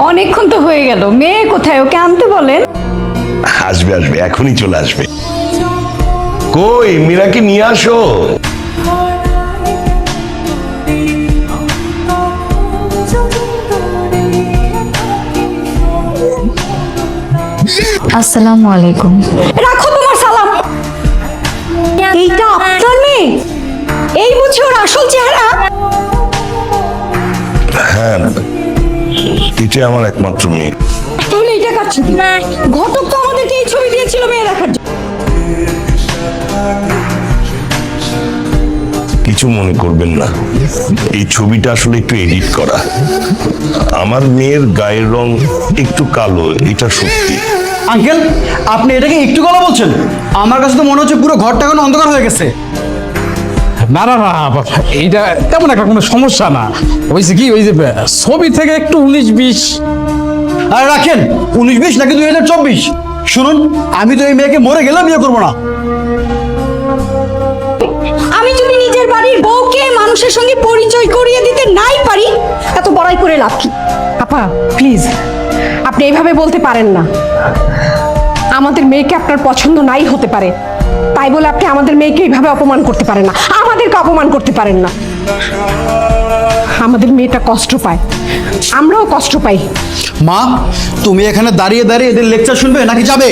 অনেকক্ষণ তো হয়ে গেল, মেয়ে কোথায়? ওকে আনতে বলেন। আসবে আসবে, এখনই চলে আসবে। কই মীরাকে নিয়ে আসো। আসসালামু আলাইকুম। রাখো তোমার সালাম। এইটা আপনার মেয়ে? এই বুঝি ওর আসল চেহারা? হ্যাঁ, এটা আমার একমাত্র মেয়ে। তাহলে এইটা কার ছবি? ঘটক তো আমাদেরকে এই ছবি দিয়েছিল মেয়ে দেখার জন্য। কিছু মনে করবেন না, এই ছবিটা আসলে একটু এডিট করা। আমার মেয়ের গায়ের রং একটু কালো, এটা সত্যি। আঙ্কেল, আপনি এটাকে একটু গলা বলছেন? আমার কাছে তো মনে হচ্ছে পুরো ঘরটা এখন অন্ধকার হয়ে গেছে। না না না, এইটা তেমন একটা কোনো সমস্যা না। হয়েছে কি, ওই যে ছবি থেকে একটু 19-20। আর রাখেন, 19-20 নাকি 2024? শুনুন, আমি তো এই মেয়েকে মরে গেলে বিয়ে করবো না। আমি যদি নিজের বাড়ির বউকে মানুষের সঙ্গে পরিচয় করিয়ে দিতে নাই পারি, এত বড়াই করে লাভ কি? আপা প্লিজ, আপনি এইভাবে বলতে পারেন না। আমাদের মেয়েকে আপনার পছন্দ নাই হতে পারে, তাই বলে আপনি আমাদের মেয়েকে এইভাবে অপমান করতে পারেন না, আমাদেরকে অপমান করতে পারেন না। আমাদের মেয়েটা কষ্ট পায়, আমরাও কষ্ট পাই। মা, তুমি এখানে দাঁড়িয়ে দাঁড়িয়ে এদের লেকচার শুনবে নাকি যাবে?